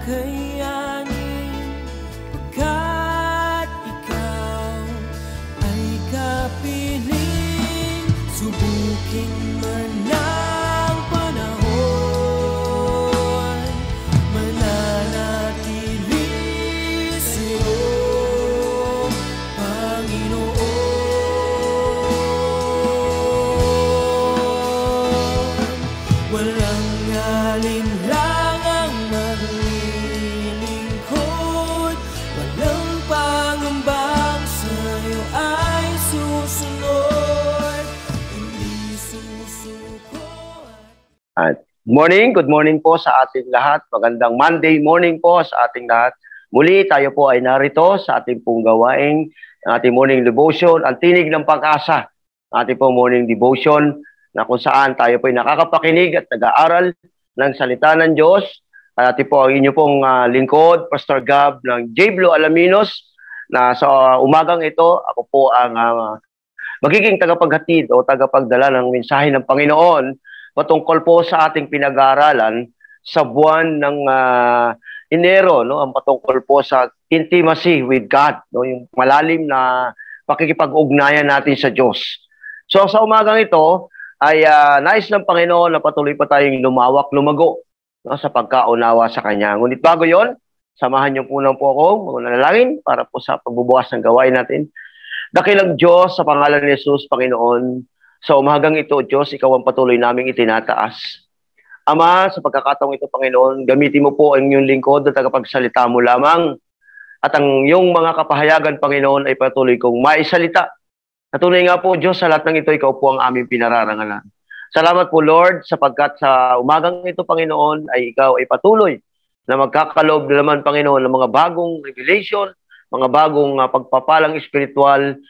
kakayanin, pagkat ikaw ay kapiling. Subukin man ang panahon, mananatili sa'yo, Panginoon. Walang alinlangang maglilingkod, walang pangambang sa'yo ay susunod, hindi susuko. Good morning po sa ating lahat. Magandang Monday morning po sa ating lahat. Muli tayo po ay narito sa ating pong gawaing ating morning devotion, ang tinig ng pag-asa. Ating pong morning devotion na kung saan tayo po ay nakakapakinig at nag-aaral ng salita ng Diyos. At po ang inyo pong lingkod, Pastor Gab ng J. Blue Alaminos, na sa umagang ito, ako po ang magiging tagapaghatid o tagapagdala ng mensahe ng Panginoon patungkol po sa ating pinag-aaralan sa buwan ng Enero, no? Ang patungkol po sa intimacy with God, no? Yung malalim na pakikipag-ugnayan natin sa Diyos. So sa umagang ito ay nais ng Panginoon na patuloy pa tayong lumago, no? Sa pagkaunawa sa Kanya. Ngunit bago yon, samahan niyo po po ako manalangin para po sa pagbubukas ng gawain natin. Dakilang Diyos, sa pangalan ni Jesus, Panginoon, sa umagang ito, Diyos, Ikaw ang patuloy naming itinataas. Ama, sa pagkakataong ito, Panginoon, gamitin mo po ang iyong lingkod na tagapagsalita mo lamang at ang iyong mga kapahayagan, Panginoon, ay patuloy kong maisalita. Natunay nga po, Diyos, sa lahat ng ito, Ikaw po ang aming pinararangalan. Salamat po, Lord, sapagkat sa umagang ito, Panginoon, ay Ikaw ay patuloy na magkakaloob na naman, Panginoon, ng mga bagong revelation, mga bagong pagpapalang espiritual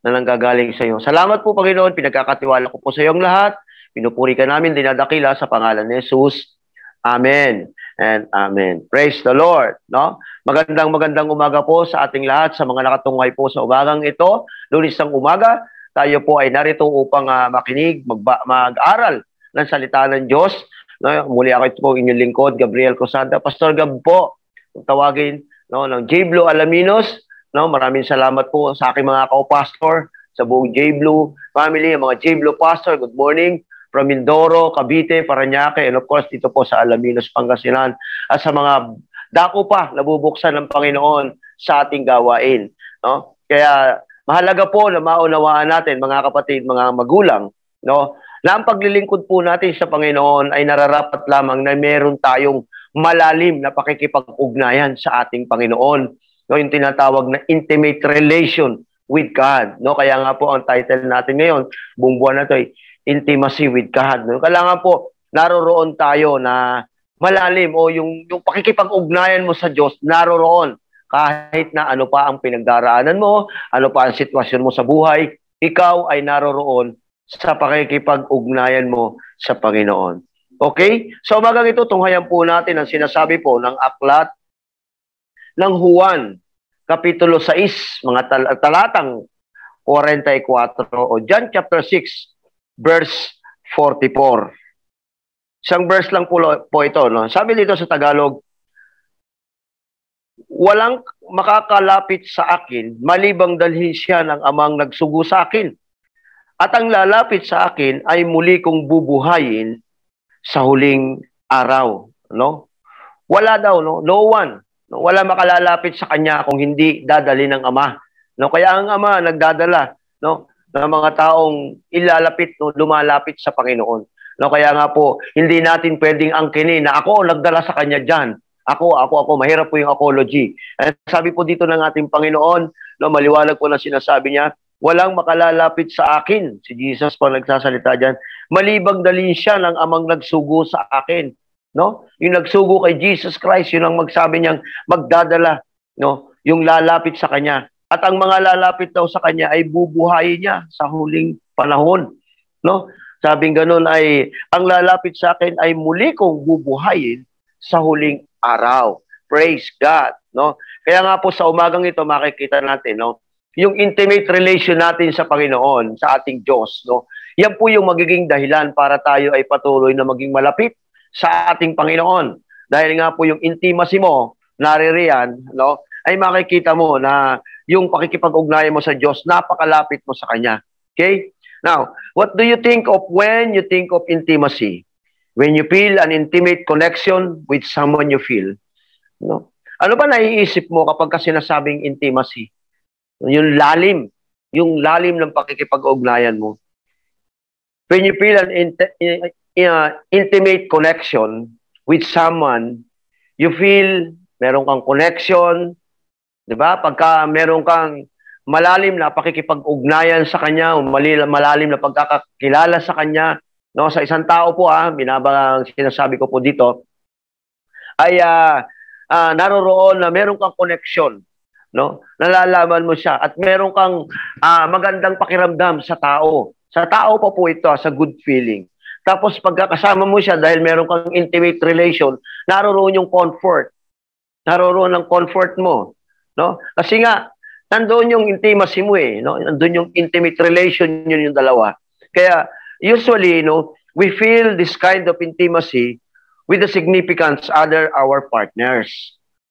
na nanggagaling sa iyo. Salamat po, Panginoon, pinagkakatiwala ko po sa iyong lahat. Pinupuri ka namin, dinadakila sa pangalan ni Jesus. Amen and amen. Praise the Lord. No? Magandang umaga po sa ating lahat, sa mga nakatunghay po sa umagang ito. Lunes ng umaga, tayo po ay narito upang makinig, mag-aral ng salita ng Diyos. No? Muli ako ito po inyong lingkod, Gabriel Cosanda. Pastor Gab po, kung tawagin, no, ng J. Blue Alaminos. No, maraming salamat po sa aking mga co-pastor sa buong J. Blue family, mga J. Blue pastor. Good morning from Mindoro, Cavite, Parañaque, and of course dito po sa Alaminos, Pangasinan, at sa mga dako pa na bubuksan ng Panginoon sa ating gawain. No? Kaya mahalaga po na maunawaan natin, mga kapatid, mga magulang, no, na ang paglilingkod po natin sa Panginoon ay nararapat lamang na meron tayong malalim na pakikipag-ugnayan sa ating Panginoon. No, yung tinatawag na intimate relation with God. No, kaya nga po ang title natin ngayon, buong buwan na ito ay Intimacy with God. No, kailangan po naroroon tayo na malalim o yung pakikipag-ugnayan mo sa Diyos naroroon kahit na ano pa ang pinagdaraanan mo, ano pa ang sitwasyon mo sa buhay, ikaw ay naroroon sa pakikipag-ugnayan mo sa Panginoon. Okay? So umagang ito, tunghayan po natin ang sinasabi po ng aklat ng Juan, Kapitulo 6, mga talatang 44, o John chapter 6, verse 44. Isang verse lang po ito. No? Sabi dito sa Tagalog, walang makakalapit sa akin, malibang dalhin siya ng amang nagsugo sa akin. At ang lalapit sa akin ay muli kong bubuhayin sa huling araw. No? Wala daw, no one. No, wala makalalapit sa kanya kung hindi dadali ng Ama. No, kaya ang Ama nagdadala, no, ng mga taong ilalapit, no, lumalapit sa Panginoon. No, kaya nga po, hindi natin pwedeng angkinin na ako nagdala sa kanya diyan. Ako, mahirap po yung apology. At sabi po dito ng ating Panginoon, no, maliwanag po na sinasabi niya, walang makalalapit sa akin. Si Jesus po nagsasalita diyan. Malibang dalhin siya ng amang nagsugo sa akin. No? Yung nagsugo kay Jesus Christ, yun ang magsabi niyang magdadala, no? Yung lalapit sa kanya. At ang mga lalapit daw sa kanya ay bubuhayin niya sa huling panahon. No? Sabing ganun ay, ang lalapit sa akin ay muli kong bubuhayin sa huling araw. Praise God. No? Kaya nga po sa umagang ito makikita natin, no? Yung intimate relation natin sa Panginoon, sa ating Diyos. No? Yan po yung magiging dahilan para tayo ay patuloy na maging malapit sa ating Panginoon. dahil nga po yung intimacy mo, naririyan, no, ay makikita mo na yung pakikipag-ugnayan mo sa Diyos, napakalapit mo sa Kanya. Okay? Now, what do you think of when you think of intimacy? When you feel an intimate connection with someone you feel. No? Ano ba naiisip mo kapag sinasabing intimacy? Yung lalim ng pakikipag-ugnayan mo. When you feel an intimate connection with someone, you feel meron kang connection, di ba? Pagka meron kang malalim na pakikipag-ugnayan sa kanya, o malalim na pagkakakilala sa kanya, no, sa isang tao po, sinasabi ko po dito, ay naroroon na meron kang connection, no? Nalalaman mo siya at meron kang magandang pakiramdam sa tao. Sa tao pa po ito, sa good feeling. Tapos pagkakasama mo siya dahil meron kang intimate relation, naroroon yung comfort. Naroroon ang comfort mo, no? Kasi nga nandoon yung intimacy mo no? Nandoon yung intimate relation yun yung dalawa. Kaya usually, no, we feel this kind of intimacy with the significant other our partners.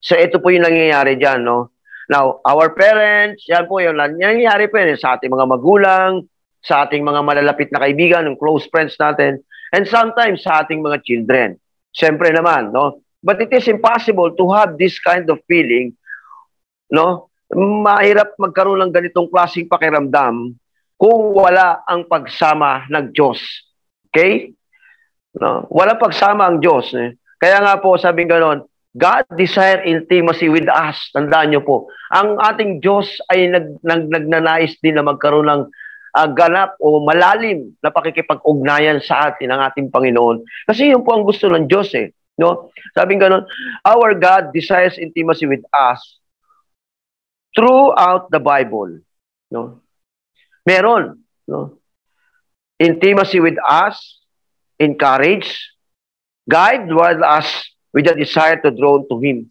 So ito po yung nangyayari diyan, no? Now, our parents, yan po yung nangyayari po yun sa ating mga magulang, sa ating mga malalapit na kaibigan, ng close friends natin, and sometimes sa ating mga children. Siyempre naman, no? But it is impossible to have this kind of feeling, no? Mahirap magkaroon ng ganitong klaseng pakiramdam kung wala ang pagsama ng Diyos. Okay? No? Wala pagsama ang Diyos. Kaya nga po, sabing ganon, God desire intimacy with us. Tandaan nyo po, ang ating Diyos ay nagnanais din na magkaroon ng ganap o malalim na pakikipag-ugnayan sa atin ng ating Panginoon. Kasi yun po ang gusto ng Diyos no? Sabing ganon, our God desires intimacy with us throughout the Bible. No? Meron. No? Intimacy with us, encourage, guide us with a desire to draw to Him.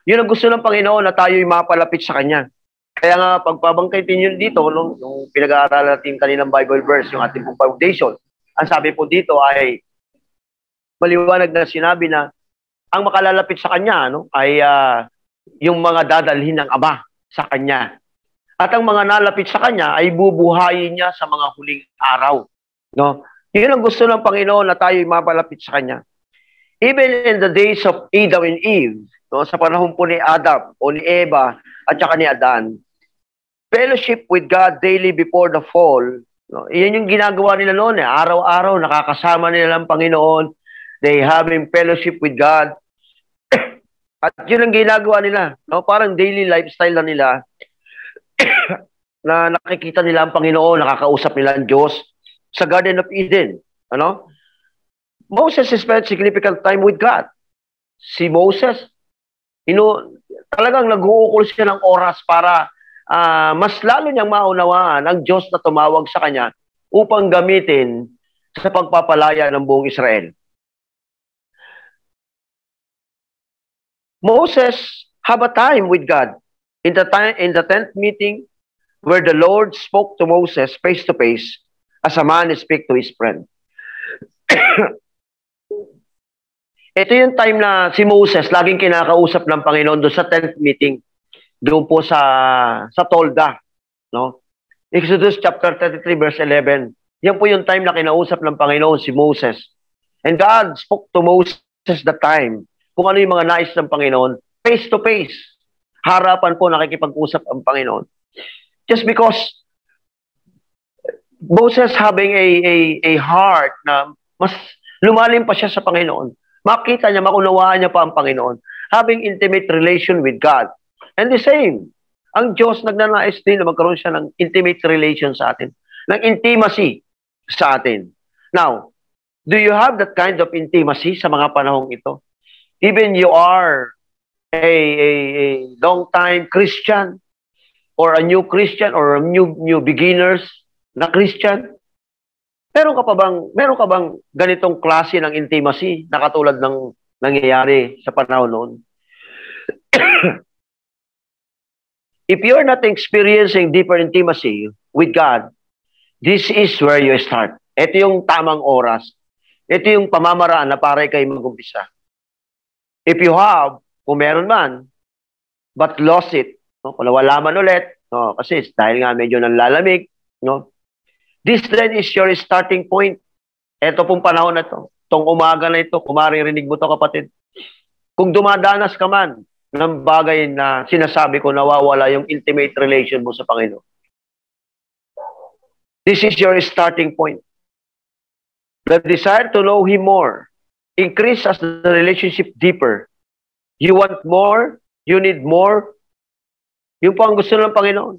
Yun ang gusto ng Panginoon na tayo'y mapalapit sa Kanya. Kaya nga, pagpabangkitin yun dito, yung pinag-aaralan natin kaninang Bible verse, yung ating pong foundation, ang sabi po dito ay maliwanag na sinabi na ang makalalapit sa Kanya ay yung mga dadalhin ng Ama sa Kanya. At ang mga nalapit sa Kanya ay bubuhayin niya sa mga huling araw. No? Yun ang gusto ng Panginoon na tayo'y mapalapit sa Kanya. Even in the days of Adam and Eve, no, sa panahon po ni Adam o ni Eva at saka ni Adan, fellowship with God daily before the fall, no, iyan yung ginagawa nila noon. Araw-araw nakakasama nila ng Panginoon. They having fellowship with God. At yun ang ginagawa nila. No? Parang daily lifestyle na nila na nakikita nila ang Panginoon, nakakausap nila ang Diyos sa Garden of Eden. Ano? Moses spent significant time with God. Si Moses, talagang nag-uukol siya ng oras para mas lalo niyang maunawaan ang Diyos na tumawag sa kanya upang gamitin sa pagpapalaya ng buong Israel. Moses have a time with God in the tent meeting where the Lord spoke to Moses face to face as a man speak to his friend. Ito yung time na si Moses laging kinakausap ng Panginoon doon sa tent meeting, doon po sa Tolda, no? Exodus chapter 33 verse 11. Yan po yung time na kinausap ng Panginoon si Moses. And God spoke to Moses that time kung ano yung mga nais ng Panginoon, face to face. Harapan po nakikipag-usap ang Panginoon. Just because Moses having a heart na mas lumalim pa siya sa Panginoon. Makita niya, makunawaan niya pa ang Panginoon. Having intimate relation with God. And the same, ang Diyos nagnanais din na magkaroon siya ng intimate relation sa atin. Ng intimacy sa atin. Now, do you have that kind of intimacy sa mga panahong ito? Even you are a long-time Christian or a new Christian or a new beginners na Christian, meron ka bang ganitong klase ng intimacy na katulad ng nangyayari sa panahon noon? If you're not experiencing deeper intimacy with God, this is where you start. Ito yung tamang oras. Ito yung pamamaraan na para kayo mag-umpisa. If you have, kung meron man, but lost it, no? Kung nawala man ulit, no? Kasi dahil nga medyo nanlalamig, no? This then is your starting point. Ito pong panahon na to, itong umaga na ito, kung maririnig mo to kapatid, kung dumadanas ka man ng bagay na sinasabi ko nawawala yung intimate relation mo sa Panginoon, this is your starting point. The desire to know Him more increase as the relationship deeper. You want more, you need more. Yung po ang gusto ng Panginoon.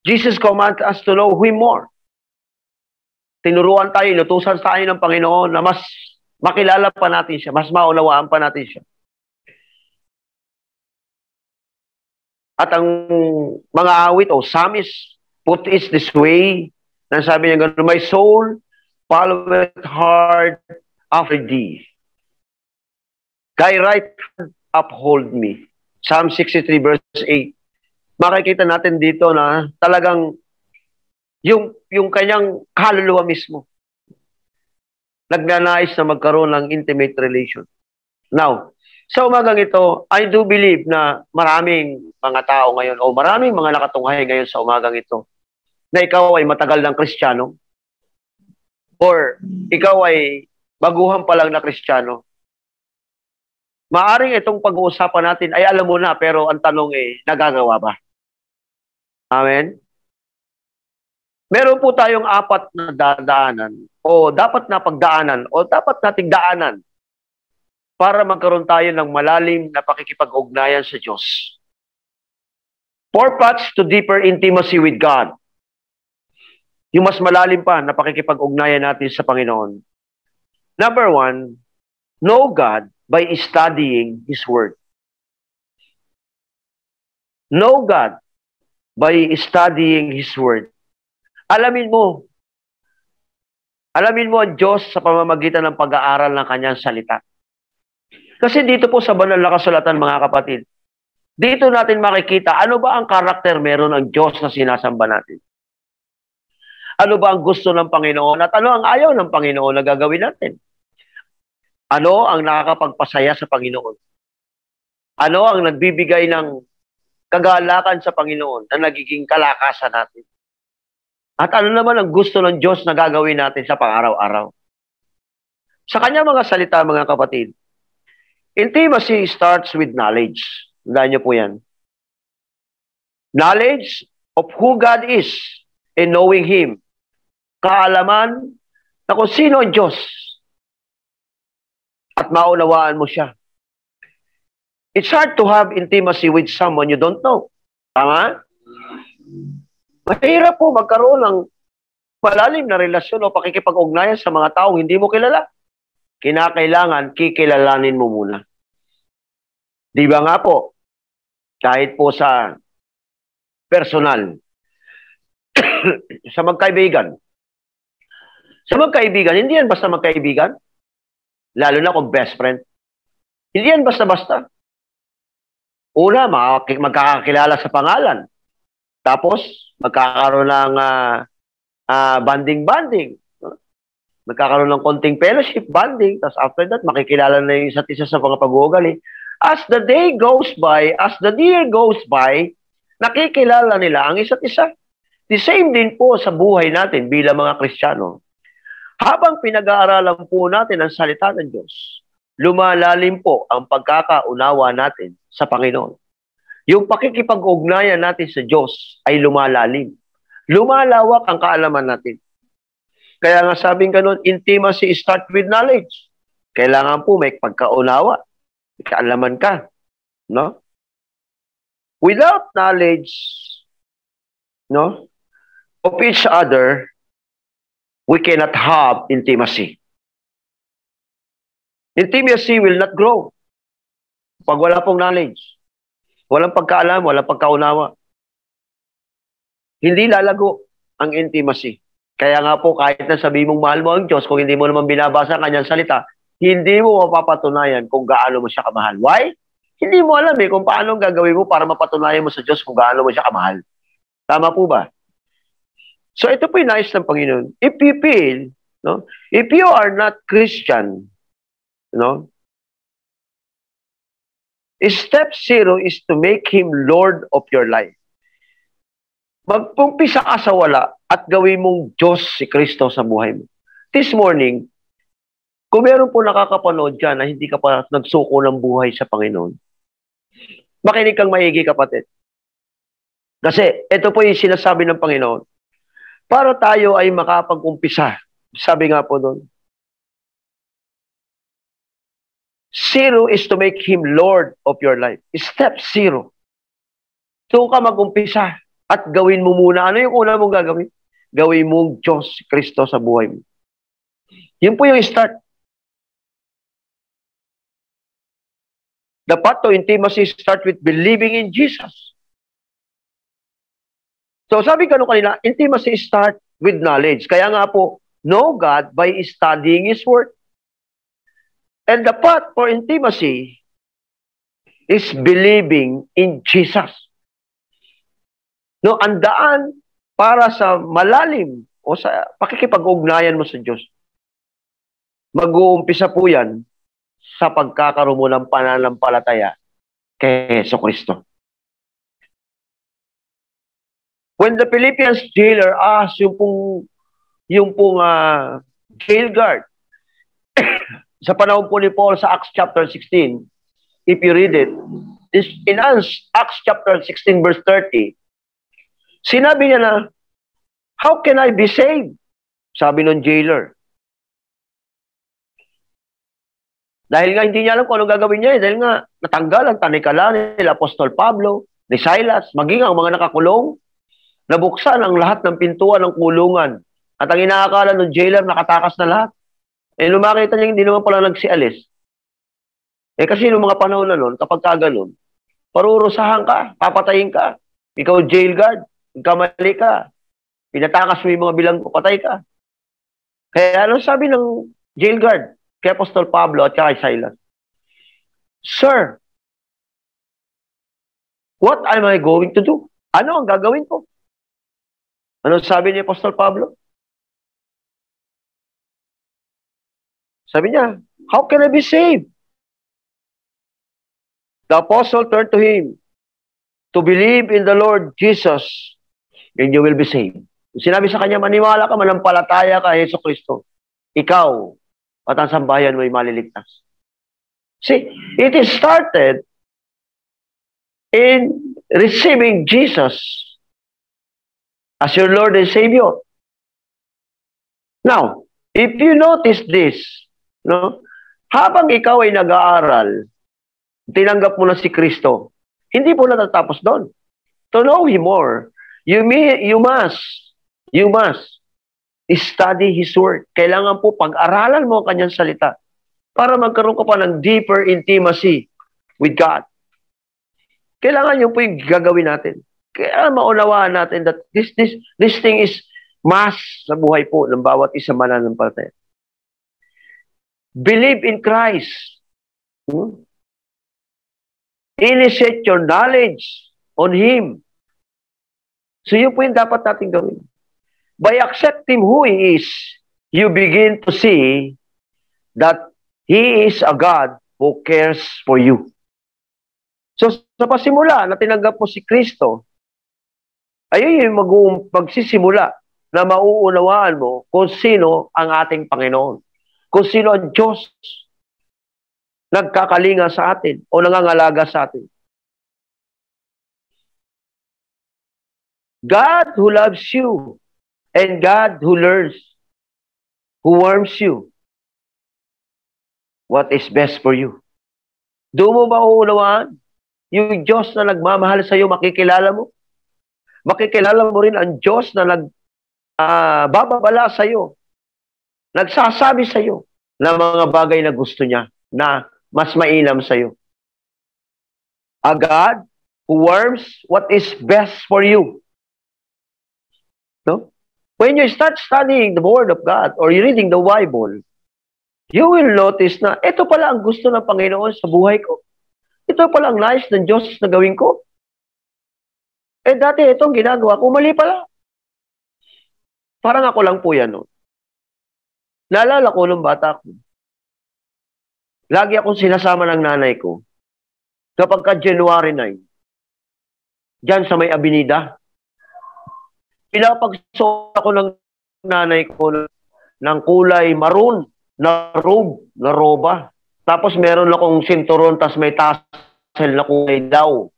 Jesus commands us to know Him more. Tinuruan tayo, inutusan tayo ng Panginoon na mas makilala pa natin siya, mas maunawaan pa natin siya. At ang mga awit o psalmist put it this way, na sabi niya gano'n, my soul followeth hard after thee. Thy right hand uphold me. Psalm 63 verse 8. Makikita natin dito na talagang yung kanyang kaluluwa mismo nagnanais na magkaroon ng intimate relation. Now, sa umagang ito, I do believe na maraming mga tao ngayon o maraming mga nakatunghay ngayon sa umagang ito na ikaw ay matagal ng Kristiyano or ikaw ay baguhan pa lang na Kristiyano. Maaring itong pag-uusapan natin ay alam mo na, pero ang tanong nagagawa ba? Amen? Meron po tayong 4 na dadaanan o dapat na pagdaanan o dapat nating daanan para magkaroon tayo ng malalim na pakikipag-ugnayan sa Diyos. 4 paths to deeper intimacy with God. Yung mas malalim pa na pakikipag-ugnayan natin sa Panginoon. Number 1, know God by studying His Word. Know God by studying His Word. Alamin mo ang Diyos sa pamamagitan ng pag-aaral ng Kanyang salita. Kasi dito po sa banal na kasulatan, mga kapatid, dito natin makikita ano ba ang karakter meron ng Diyos na sinasamba natin. Ano ba ang gusto ng Panginoon at ano ang ayaw ng Panginoon na gagawin natin. Ano ang nakakapagpasaya sa Panginoon. Ano ang nagbibigay ng kagalakan sa Panginoon na nagiging kalakasan natin. At ano naman ang gusto ng Diyos na gagawin natin sa pang-araw-araw. Sa kanya mga salita, mga kapatid, intimacy starts with knowledge. Tandaan niyo po yan. Knowledge of who God is and knowing Him. Kaalaman na kung sino ang Diyos at maunawaan mo siya. It's hard to have intimacy with someone you don't know. Tama? Mahirap po magkaroon ng malalim na relasyon o pakikipag-ugnayan sa mga taong hindi mo kilala. Kinakailangan, kikilalanin mo muna. Di ba nga po? Kahit po sa personal. Sa magkaibigan. Sa magkaibigan, hindi yan basta magkaibigan. Lalo na kung best friend. Hindi yan basta-basta. Una, magkakakilala sa pangalan. Tapos, magkakaroon ng banding-banding. Magkakaroon ng konting fellowship, banding. Tapos after that, makikilala na yung isa't isa sa mga pag-uugali. As the day goes by, as the year goes by, nakikilala nila ang isa't isa. The same din po sa buhay natin bilang mga Kristiyano. Habang pinag-aaralan po natin ang salita ng Diyos, lumalalim po ang pagkakaunawa natin sa Panginoon. Yung pakikipag-ugnayan natin sa Diyos ay lumalalim. Lumalawak ang kaalaman natin. Kaya nga sabing ganun, intimacy start with knowledge. Kailangan po may pagkaunawa. May kaalaman ka. No? Without knowledge, no, of each other, we cannot have intimacy. Intimacy will not grow pag wala pong knowledge. Walang pagkaalam, walang pagkaunawa. Hindi lalago ang intimacy. Kaya nga po, kahit na sabihin mong mahal mo ang Diyos, kung hindi mo naman binabasa ang kanyang salita, hindi mo mapapatunayan kung gaano mo siya kamahal. Why? Hindi mo alam kung paano gagawin mo para mapatunayan mo sa Diyos kung gaano mo siya kamahal. Tama po ba? So ito po yung nais ng Panginoon. If you feel, no, if you are not Christian, no, Step 0 is to make Him Lord of your life. Magpumpisa ka sa wala at gawin mong Diyos si Kristo sa buhay mo. This morning, kung meron po nakakapanood dyan na hindi ka pa nagsuko ng buhay sa Panginoon, makinig kang maigi, kapatid. Kasi ito po yung sinasabi ng Panginoon. Para tayo ay makapag-umpisa. Sabi nga po doon, 0 is to make Him Lord of your life. Step 0. So ka mag-umpisa at gawin mo muna. Ano yung una mong gagawin? Gawin mong Diyos Kristo sa buhay mo. Yun po yung start. The path to intimacy start with believing in Jesus. So sabi ko kanina, intimacy start with knowledge. Kaya nga po, know God by studying His Word. And the path for intimacy is believing in Jesus. No, ang daan para sa malalim o sa pakikipag-ugnayan mo sa Diyos, mag-uumpisa po yan sa pagkakaroon mo ng pananampalataya kay Jesucristo. When the Philippians jailer asked yung pong jail guard, sa panahon po ni Paul sa Acts chapter 16, if you read it, in Acts chapter 16 verse 30, sinabi niya na, how can I be saved? Sabi ng jailer. Dahil nga hindi niya alam kung anong gagawin niya, dahil nga natanggal ang tanikala ni Apostol Pablo, ni Silas, maging ang mga nakakulong, nabuksan ang lahat ng pintuan ng kulungan. At ang inaakala ng jailer, nakatakas na lahat. Nung makita niya, hindi naman pala nagsialis. Kasi noong mga panahon na nun, kapag kaganon, parurusahan ka, papatayin ka. Ikaw jail guard, kamali ka. Pinatakas mo yung mga bilang patay ka. Kaya ano sabi ng jail guard kay Apostol Pablo at kay Silas? Sir, what am I going to do? Ano ang gagawin ko? Ano sabi ni Apostol Pablo? Sabi niya, how can I be saved? The apostle turned to him, to believe in the Lord Jesus, and you will be saved. Sinabi sa kanya, maniwala ka, manampalataya ka, Yesu Kristo. Ikaw at ang sambayan mo ay maliligtas. See, it is started in receiving Jesus as your Lord and Savior. Now, if you notice this, no, habang ikaw ay nag-aaral, tinanggap mo na si Kristo, hindi po natatapos doon. To know Him more, you must study His Word. Kailangan po pag-aralan mo ang kanyang salita para magkaroon ka pa ng deeper intimacy with God. Kailangan yun po yung gagawin natin. Kaya maunawaan natin that this thing is must sa buhay po ng bawat isa mananampalataya. Believe in Christ. Initiate your knowledge on Him. So yun po yung dapat natin gawin. By accepting who He is, you begin to see that He is a God who cares for you. So sa pasimula na tinanggap mo si Kristo, ayun yung magsisimula na mauunawaan mo kung sino ang ating Panginoon. Kung sino ang Diyos nagkakalinga sa atin o nangangalaga sa atin. God who loves you and God who learns, who warms you, what is best for you. Doon mo mauunawaan yung Diyos na nagmamahal sa iyo, makikilala mo. Makikilala mo rin ang Diyos na bababala sa iyo, nagsasabi sa iyo ng mga bagay na gusto niya na mas mainam sa iyo. A God who warms what is best for you. No? When you start studying the Word of God or you're reading the Bible, you will notice na ito pala ang gusto ng Panginoon sa buhay ko. Ito pala ang nais ng Diyos na gawin ko. Dati itong ginagawa ko, mali pala. Parang ako lang po yan. No? Naalala ko nung bata ko. Lagi akong sinasama ng nanay ko kapag ka January 9, dyan sa may Avenida, pinapagsuot ako ng nanay ko ng kulay maroon na robe, na roba. Tapos meron akong sinturon, tapos may tassel na kulay daw.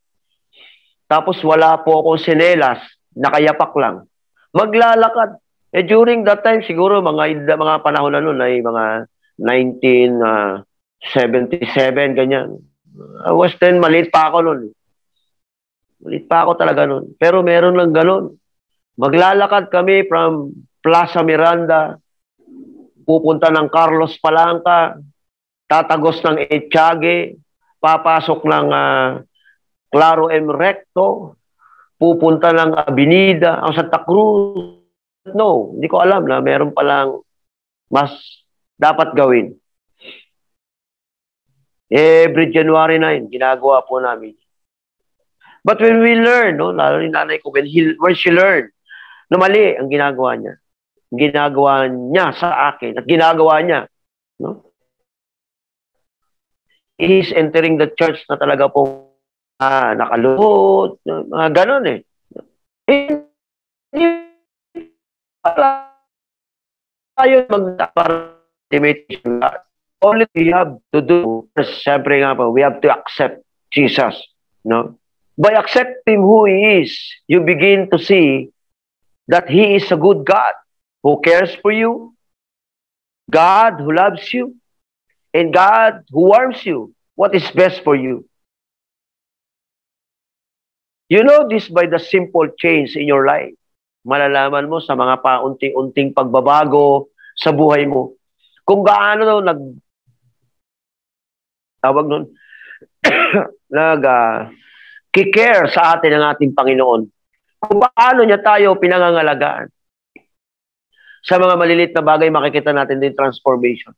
Tapos wala po akong sinelas, nakayapak lang. Maglalakad. During that time, siguro mga panahon na nun ay mga 1977, ganyan. I was 10, maliit pa ako nun. Maliit pa ako talaga nun. Pero meron lang ganun. Maglalakad kami from Plaza Miranda, pupunta ng Carlos Palanca, tatagos ng Etiague, papasok ng Claro M. Recto, pupunta ng Avenida, ang Santa Cruz. No, hindi ko alam na meron palang mas dapat gawin. Every January 9, ginagawa po namin. But when we learn, no, lalo ni nanay ko, when she learned na mali ang ginagawa niya, sa akin, at ginagawa niya, no? He is entering the church na talaga po nakalubot, mga ganon eh. Tayo mag-participation. Only we have to do, siyempre nga po, we have to accept Jesus, no? By accepting who He is, you begin to see that He is a good God who cares for you, God who loves you, and God who warns you what is best for you. You know this by the simple change in your life. Malalaman mo sa mga paunti-unting pagbabago sa buhay mo. Kung gaano kikare sa atin ang ating Panginoon. Kung paano niya tayo pinangangalagaan. Sa mga maliliit na bagay, makikita natin din transformation.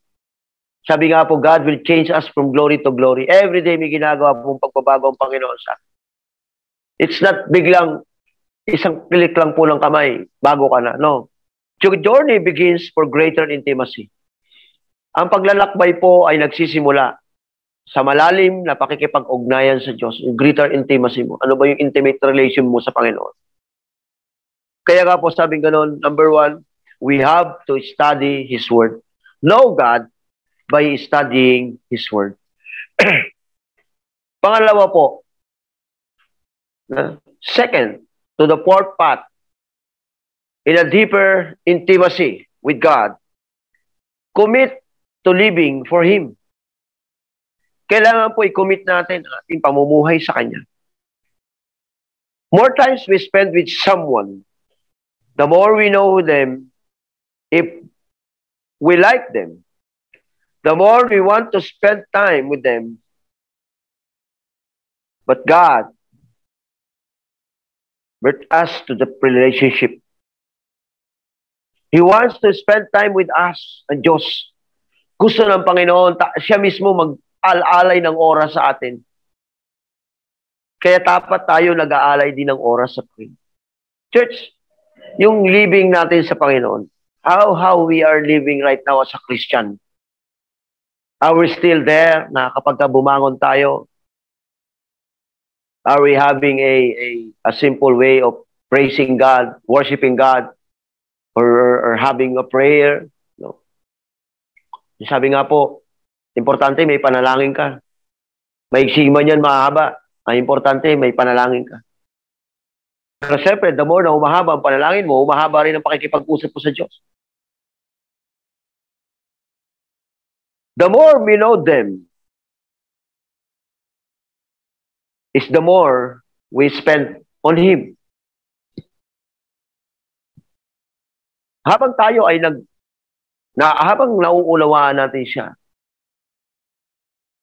Sabi nga po, God will change us from glory to glory. Every day may ginagawa pong pagbabago ang Panginoon sa atin. It's not biglang isang click lang po ng kamay, bago ka na. No. Your journey begins for greater intimacy. Ang paglalakbay po ay nagsisimula sa malalim na pakikipag-ugnayan sa Diyos, yung greater intimacy mo. Ano ba yung intimate relation mo sa Panginoon? Kaya nga po sabing ganon, number 1, we have to study His Word. Know God by studying His Word. Pangalawa po, second, to the fourth path, in a deeper intimacy with God, commit to living for Him. Kailangan po i-commit natin ang ating pamumuhay sa Kanya. More times we spend with someone, the more we know them, if we like them, the more we want to spend time with them. But God brought us to the relationship. He wants to spend time with us, ang Diyos. Gusto ng Panginoon, siya mismo mag-alay ng oras sa atin. Kaya dapat tayo nag-aalay din ng oras sa Panginoon. Church, yung living natin sa Panginoon, how we are living right now as a Christian. Are we still there na kapag bumangon tayo, are we having a simple way of praising God, worshiping God, or having a prayer? No. Sabi nga po, importante may panalangin ka. Maiksi man yan, mahaba. Ang importante, may panalangin ka. Pero siyempre, the more na umahaba ang panalangin mo, umahaba rin ang pakikipag-usap mo sa Diyos. The more we know them, is the more we spend on Him. Habang tayo ay habang nauunawaan natin siya,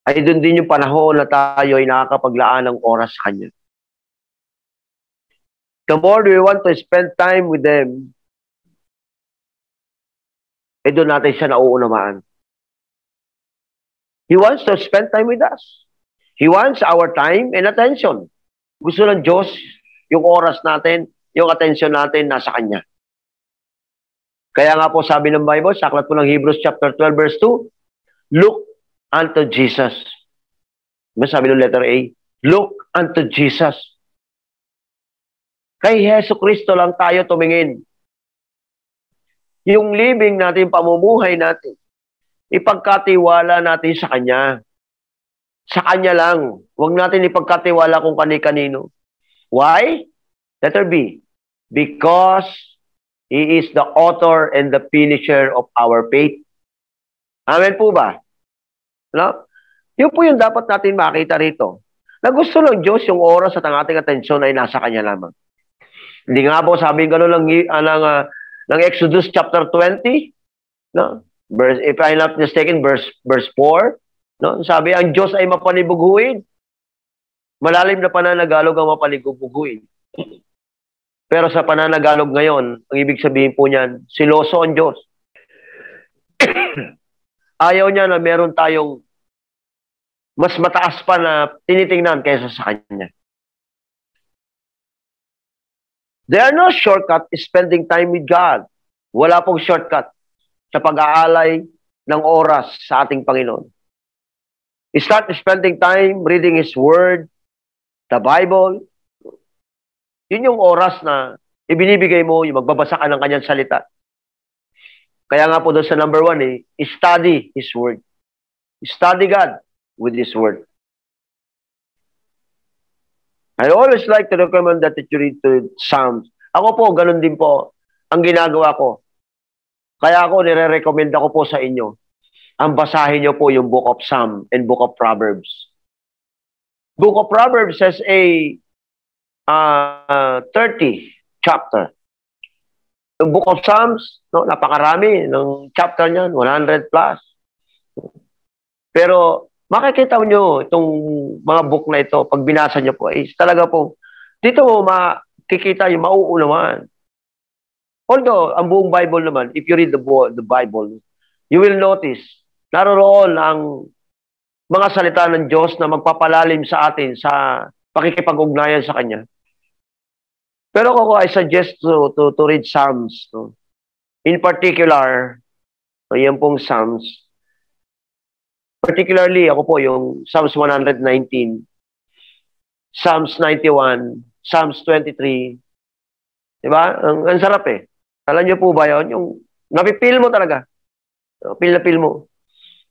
ay doon din yung panahon na tayo ay nakakapaglaan ng oras sa Kanya. The more we want to spend time with them, ay doon natin siya nauunawaan. He wants to spend time with us. He wants our time and attention. Gusto ng Diyos, yung oras natin, yung attention natin, nasa Kanya. Kaya nga po sabi ng Bible, sa aklat po ng Hebrews chapter 12 verse 2, look unto Jesus. Sabi ng letter A, Look unto Jesus. Kay Hesus Kristo lang tayo tumingin. Yung living natin, pamumuhay natin, ipagkatiwala natin sa Kanya. Sa Kanya lang. Huwag natin ipagkatiwala kung kani-kanino. Why? Letter B. Because He is the author and the finisher of our faith. Amen po ba? No? Yun po yung dapat natin makita rito. Na gusto ng Diyos yung oras at ang ating atensyon ay nasa Kanya lamang. Hindi nga po sabi gano'n ng Exodus chapter 20, no? Verse, if I'm not mistaken, verse 4, no? Sabi, ang Diyos ay mapanibuguin. Malalim na pananagalog ang mapanibuguin. Pero sa pananagalog ngayon, ang ibig sabihin po niyan, siloso ang Diyos. Ayaw niya na meron tayong mas mataas pa na tinitingnan kaysa sa Kanya. There are no shortcut spending time with God. Wala pong shortcut sa pag-aalay ng oras sa ating Panginoon. Start spending time reading His Word, the Bible. Yun yung oras na ibinibigay mo, yung magbabasa ka ng Kanyang salita. Kaya nga po doon sa number 1, study His Word. Study God with His Word. I always like to recommend that you read the Psalms. Ako po, ganun din po ang ginagawa ko. Kaya ako, nire-recommend ako po sa inyo. Ang basahin nyo po yung Book of Psalm and Book of Proverbs. Book of Proverbs has a 30 chapter. Yung Book of Psalms, no, napakarami ng chapter niyan, 100 plus. Pero makikita nyo itong mga book na ito, pag binasa nyo po, talaga po, dito mo makikita yung mauunawaan. Although, ang buong Bible naman, if you read the Bible, you will notice, naroon ang mga salita ng Diyos na magpapalalim sa atin sa pakikipag-ugnayan sa Kanya. Pero ako, I suggest to read Psalms. No? In particular, yan pong Psalms. Particularly, ako po, yung Psalms 119, Psalms 91, Psalms 23. Diba? Ang sarap eh. Alam niyo po ba yun? Yung napipil mo talaga. Pil na pil mo.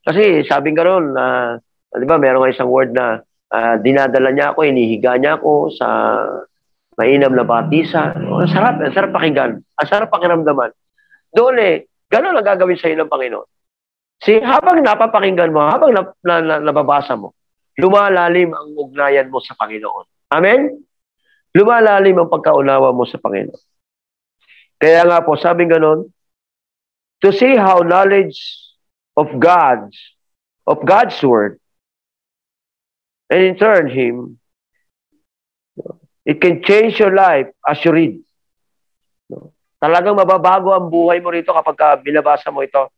Kasi sabing gano'n, diba, meron nga isang word na dinadala niya ako, inihiga niya ako sa mainam na batisa. Ang sarap pakinggan. Ang sarap pakiramdaman. Doon gano'n ang gagawin sa iyo ng Panginoon. Habang napapakinggan mo, habang nababasa mo, lumalalim ang ugnayan mo sa Panginoon. Amen? Lumalalim ang pagkaunawa mo sa Panginoon. Kaya nga po, sabing ganon, to see how knowledge of God's Word, and in turn, Him, it can change your life as you read. Talagang mababago ang buhay mo rito kapag binabasa mo ito.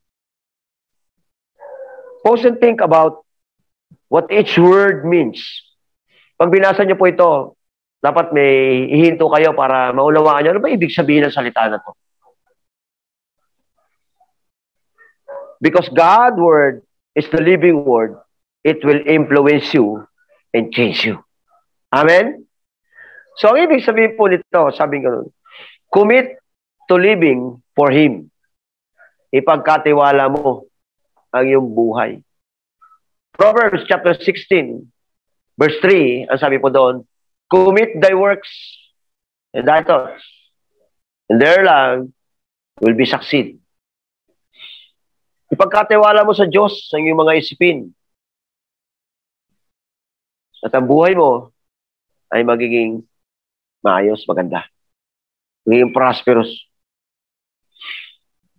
Pause and think about what each word means. Pag binasa niyo po ito, dapat may ihinto kayo para maunawaan niyo ano ba ibig sabihin ng salita na to. Because God's Word is the living Word, it will influence you and change you. Amen? So, ang ibig sabihin po nito, sabi ko, commit to living for Him. Ipagkatiwala mo ang iyong buhay. Proverbs chapter 16, verse 3, ang sabi po doon, commit thy works and thy thoughts, and their love will be succeed. Ipagkatiwala mo sa Diyos ang iyong mga isipin. At ang buhay mo ay magiging maayos, maganda. Magiging prosperous.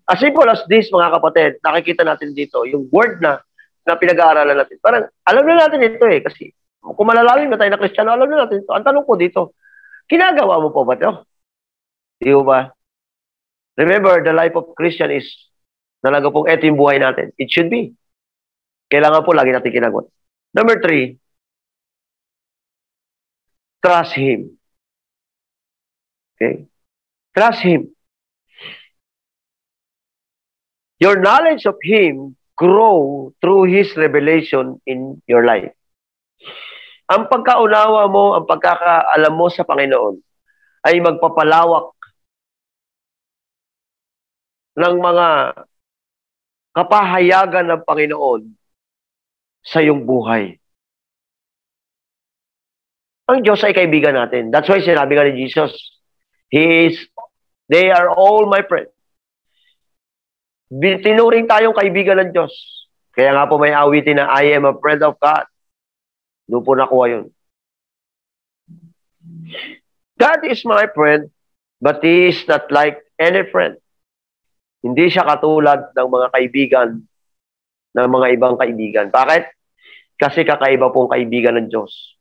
As simple as this, mga kapatid, nakikita natin dito, yung word na pinag-aaralan natin. Parang, alam na natin ito kasi kung malalalim na tayo na Kristiyano, alam na natin ito. Ang tanong ko dito, ginagawa mo po ba ito? Di ba? Remember, the life of Christian is, talaga pong ito yung buhay natin. It should be. Kailangan po lagi natin kinagot. Number 3, trust Him. Okay? Trust Him. Your knowledge of Him grow through His revelation in your life. Ang pagkaunawa mo, ang pagkakaalam mo sa Panginoon ay magpapalawak ng mga kapahayagan ng Panginoon sa iyong buhay. Ang Diyos ay kaibigan natin. That's why sinabi nga ni Jesus, they are all my friends. Tinuring tayong kaibigan ng Diyos. Kaya nga po may awitin na, I am a friend of God. Doon po nakuha yun. God is my friend, but He is not like any friend. Hindi siya katulad ng mga kaibigan, ng mga ibang kaibigan. Bakit? Kasi kakaiba pong kaibigan ng Diyos.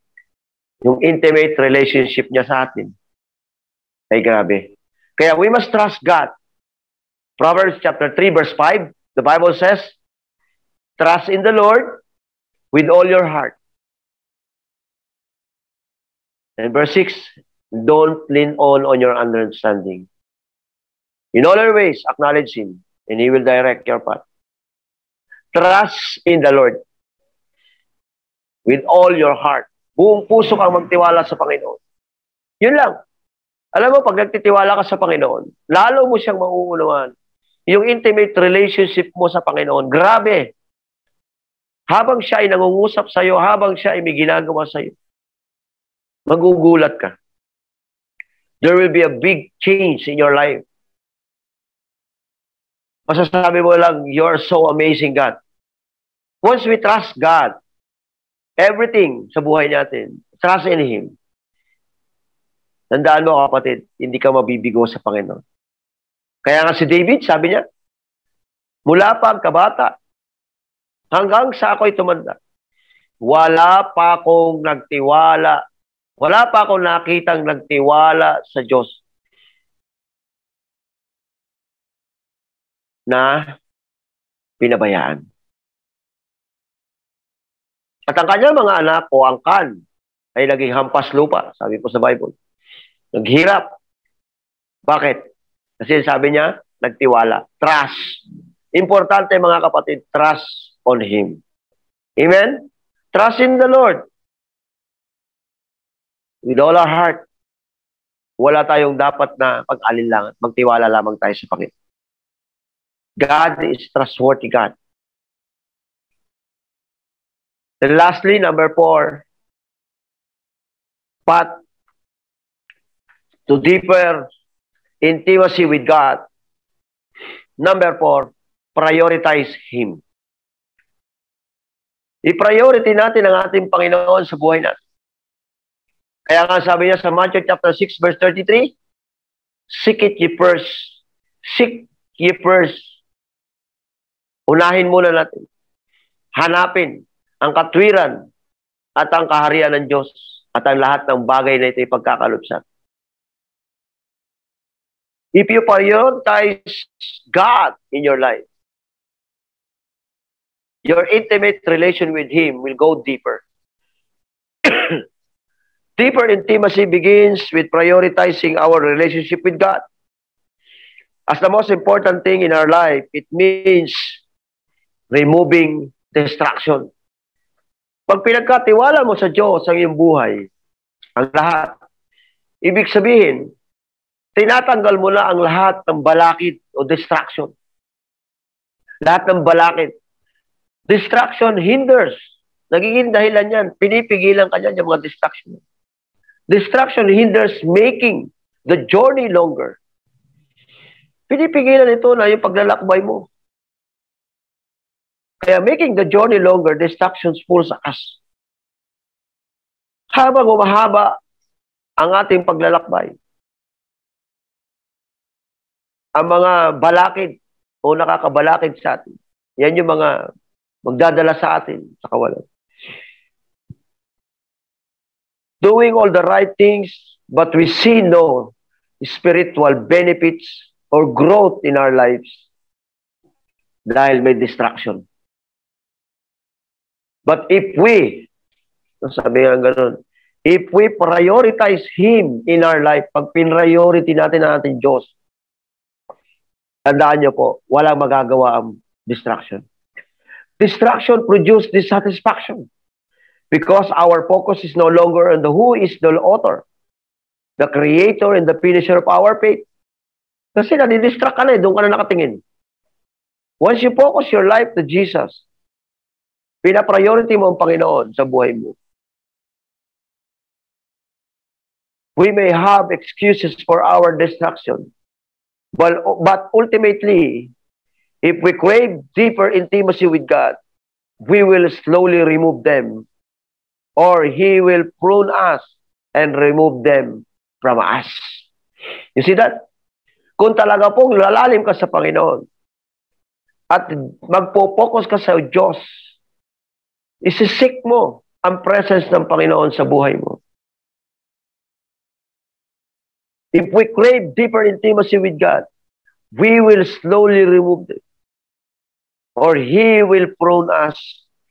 Yung intimate relationship niya sa atin ay grabe. Kaya we must trust God. Proverbs chapter 3 verse 5, the Bible says, trust in the Lord with all your heart. And verse 6, don't lean on your understanding. In all your ways, acknowledge Him, and He will direct your path. Trust in the Lord with all your heart. Buong puso kang magtiwala sa Panginoon. Yun lang. Alam mo, pag nagtitiwala ka sa Panginoon, lalo mo siyang mauunawaan. Yung intimate relationship mo sa Panginoon, grabe. Habang siya ay nangungusap sa iyo, habang siya ay may ginagawa sa iyo, magugulat ka. There will be a big change in your life. Masasabi mo lang, you're so amazing, God. Once we trust God, everything sa buhay natin, trust in Him. Tandaan mo, kapatid, hindi ka mabibigo sa Panginoon. Kaya nga si David, sabi niya, mula pa ang kabata, hanggang sa ako'y tumanda, wala pa akong nagtiwala, wala pa akong nakitang nagtiwala sa Diyos na pinabayaan. At ang kanyang mga anak o angkan ay naging hampas lupa, sabi po sa Bible. Naghirap. Bakit? Kasi sabi niya, nagtiwala. Trust. Importante mga kapatid, trust on Him. Amen? Trust in the Lord. With all our heart. Wala tayong dapat na pag-alinlangan. Magtiwala lamang tayo sa Panginoon. God is trustworthy God. And lastly, number 4, path to deeper intimacy with God. Number 4, prioritize Him. I-priority natin ang ating Panginoon sa buhay natin. Kaya nga sabi niya sa Matthew chapter 6 verse 33, seek it ye first. Seek ye first. Unahin muna natin. Hanapin ang katwiran at ang kaharian ng Diyos at ang lahat ng bagay na ito ipagkakalupsan. If you prioritize God in your life, your intimate relation with Him will go deeper. Deeper intimacy begins with prioritizing our relationship with God. As the most important thing in our life, it means removing distraction. Pag pinagkatiwala mo sa Diyos ang iyong buhay, ang lahat, ibig sabihin, tinatanggal mo na ang lahat ng balakid o distraction. Lahat ng balakid. Distraction hinders. Nagiging dahilan yan. Pinipigilan ka dyan yung mga distraction. Distraction hinders making the journey longer. Pinipigilan ito na yung paglalakbay mo. Kaya making the journey longer, distractions pulls us. Habang umahaba ang ating paglalakbay, ang mga balakid o nakakabalakid sa atin, yan yung mga magdadala sa atin sa kawalan. Doing all the right things, but we see no spiritual benefits or growth in our lives dahil may distraction. But if we, sabi nga ganun, if we prioritize Him in our life, pag pin-priority natin ang ating Diyos, tandaan niyo po, walang magagawa ang distraction. Distraction produce dissatisfaction. Because our focus is no longer on the who is the author, the creator and the finisher of our faith. Kasi nadidistract ka na doon ka na nakatingin. Once you focus your life to Jesus, pina-priority mo ang Panginoon sa buhay mo. We may have excuses for our distraction, but ultimately, if we crave deeper intimacy with God, we will slowly remove them, or He will prune us and remove them from us. You see that? Kung talaga pong lalalim ka sa Panginoon at magpo-focus ka sa Diyos, isisik mo ang presence ng Panginoon sa buhay mo. If we crave deeper intimacy with God, we will slowly remove them, or He will prune us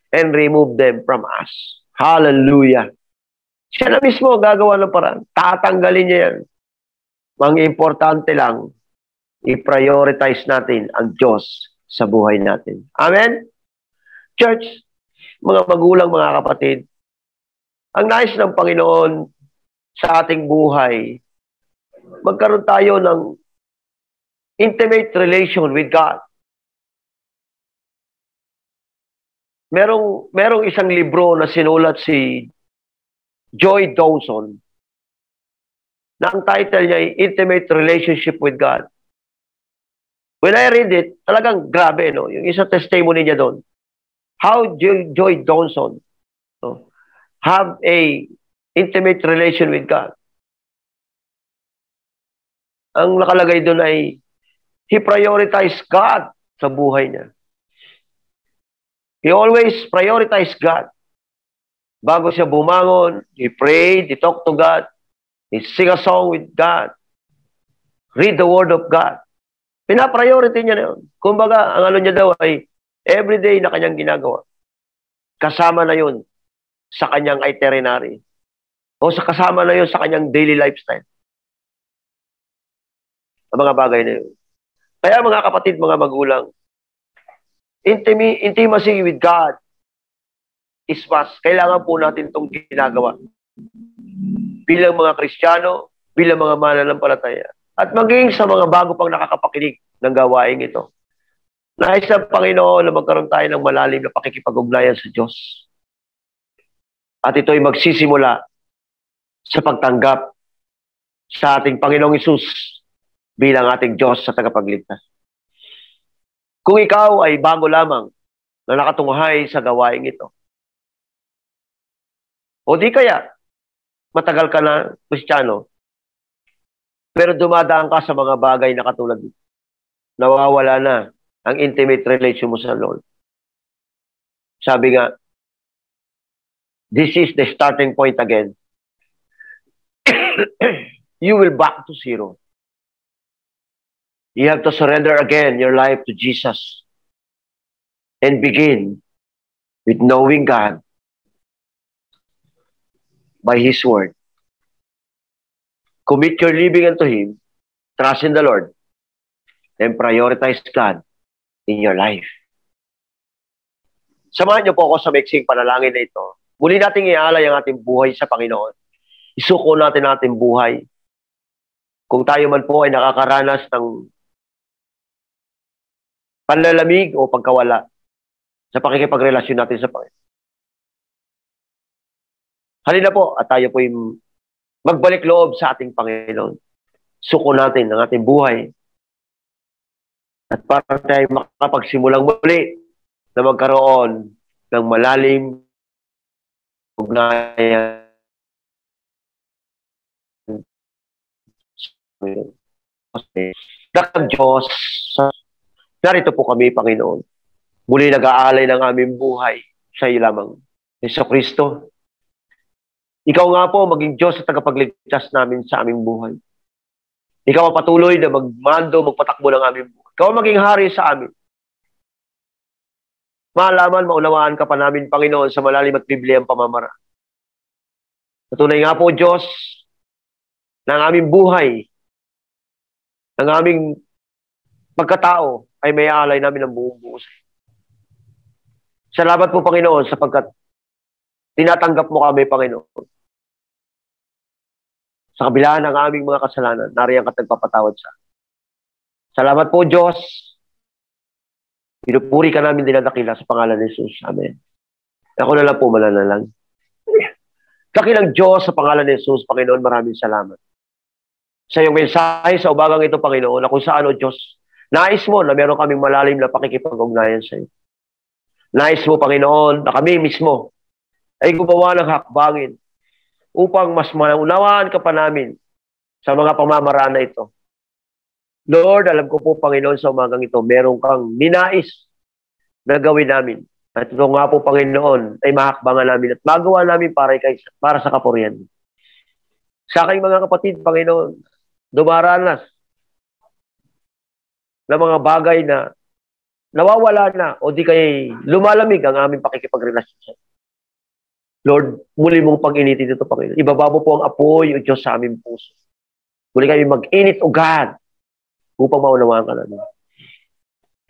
and remove them from us. Hallelujah. Siya na mismo gagawa ng paraan. Tatanggalin niya yan. Ang importante lang, i-prioritize natin ang Diyos sa buhay natin. Amen? Church, mga magulang, mga kapatid, ang nais ng Panginoon sa ating buhay, magkaroon tayo ng intimate relation with God. Merong isang libro na sinulat si Joy Dawson na ang title niya ay Intimate Relationship with God. When I read it, talagang grabe, no? Yung isang testimony niya doon. How Joy Dawson have a intimate relation with God. Ang nakalagay doon ay he prioritized God sa buhay niya. He always prioritized God. Bago siya bumangon, he prayed, he talked to God, he sing a song with God, read the Word of God. Pina-priority niya na yun. Kumbaga, ang ano niya daw ay everyday na kanyang ginagawa. Kasama na yun sa kanyang itinerary. O sa kasama na yun sa kanyang daily lifestyle. Ang mga bagay na yun. Kaya mga kapatid, mga magulang, intimacy with God is must. Kailangan po natin itong ginagawa. Bilang mga Kristiyano, bilang mga mananampalataya. At maging sa mga bago pang nakakapakinig ng gawain ito. Nais ng Panginoon na magkaroon tayo ng malalim na pakikipag-ugnayan sa Diyos. At ito ay magsisimula sa pagtanggap sa ating Panginoong Hesus bilang ating Diyos sa tagapagligtas. Kung ikaw ay bago lamang na nakatunghay sa gawain ito, o di kaya matagal ka na Kristiyano, pero dumadaan ka sa mga bagay na katulad nito, nawawala na ang intimate relation mo sa Lord. Sabi nga, this is the starting point again. You will back to zero. You have to surrender again your life to Jesus and begin with knowing God by His Word. Commit your living unto Him, trust in the Lord, and prioritize God in your life. Samahan niyo po ako sa maiksing panalangin na ito. Muli nating ialay ang ating buhay sa Panginoon. Isuko natin ang ating buhay. Kung tayo man po ay nakakaranas ng panlalamig o pagkawala sa pakikipagrelasyon natin sa Panginoon. Halina po at tayo po yung magbalik loob sa ating Panginoon. Suko natin ang ating buhay. At para tayo makapagsimulang muli na magkaroon ng malalim ugnayan. Dakang Diyos, narito po kami, Panginoon. Muli nag-aalay ng aming buhay sa iyo lamang. Jesucristo, ikaw nga po maging Diyos sa tagapagligtas namin sa aming buhay. Ikaw ang patuloy na magmando, magpatakbo ng aming buhay. Ikaw ang maging hari sa amin. Malaman, maunawaan ka pa namin, Panginoon, sa malalim at Biblia ang pamamara. Patunay nga po, Diyos, na ang aming buhay, ang aming pagkatao, ay may alay namin ng buong buo. Salamat po, Panginoon, sapagkat tinatanggap mo kami, Panginoon. Sa kabila ng aming mga kasalanan, nariyan ka nagpapatawad sa amin. Salamat po, Diyos. Pinupuri ka namin dinadakila sa pangalan ni Jesus. Amen. Ako na lang po mananalang. Dakilang Diyos sa pangalan ni Jesus, Panginoon, maraming salamat. Sa iyong mensahe sa umagang ito, Panginoon, na kung saan, O Diyos, nais mo na meron kaming malalim na pakikipag-ugnayan sa iyo. Nais mo, Panginoon, na kami mismo ay gumawa ng hakbangin upang mas maunawaan ka pa namin sa mga pamamaraan na ito. Lord, alam ko po, Panginoon, sa umagang ito, meron kang ninais na gawin namin. At ito nga po, Panginoon, ay mahakbangan namin at magawa namin para sa kapurihan. Sa aking mga kapatid, Panginoon, dumaranas na mga bagay na nawawala na o di kay lumalamig ang aming pakikipagrelasyon sa iyo. Lord, muli mong pag-initin ito, Panginoon. Ibaba mo po ang apoy o Diyos sa aming puso. Muli kami mag-init o God upang maunawaan ka namin.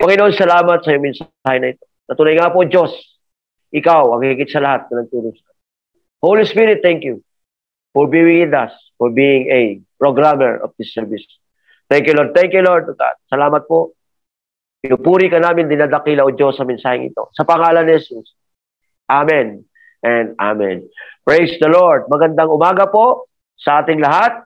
Panginoon, salamat sa iyong mensahe na ito. Natuloy nga po, Diyos, ikaw ang higit sa lahat na nagtulong sa amin. Holy Spirit, thank you for being with us, for being a programmer of this service. Thank you, Lord. Thank you, Lord. Salamat po. Pinupuri ka namin, dinadakila o Diyos sa mensaheng ito. Sa pangalan ni Jesus. Amen and amen. Praise the Lord. Magandang umaga po sa ating lahat.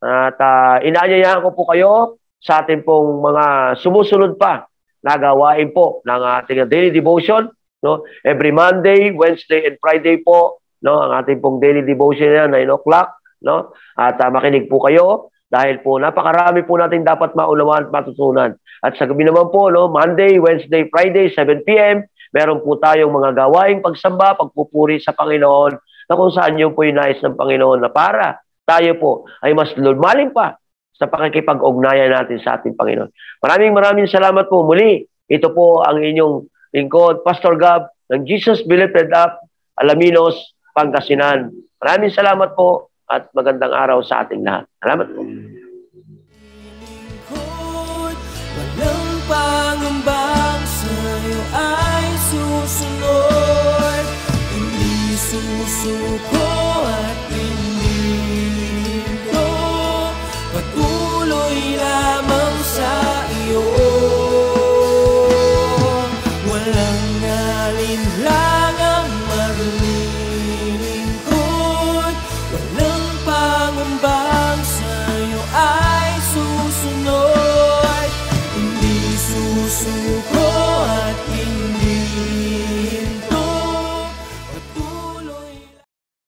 At inaanyayahan ko po kayo sa ating pong mga sumusunod pa na gawain po ng ating daily devotion. No? Every Monday, Wednesday, and Friday po, no? Ang ating pong daily devotion yan, 9 o'clock. No? At makinig po kayo dahil po napakarami po natin dapat maunawaan at matutunan. At sa gabi naman po, no? Monday, Wednesday, Friday, 7 p.m., meron po tayong mga gawaing pagsamba, pagpupuri sa Panginoon na kung saan yun po yung nais ng Panginoon na para tayo po ay mas lumalim pa sa pakikipag-ugnayan natin sa ating Panginoon. Maraming salamat po muli. Ito po ang inyong lingkod, Pastor Gab, ng Jesus Believed Up, Alaminos, Pangasinan. Maraming salamat po at magandang araw sa ating lahat. Salamat po. Walang pangambang sa'yo ay susunod, hindi susuko at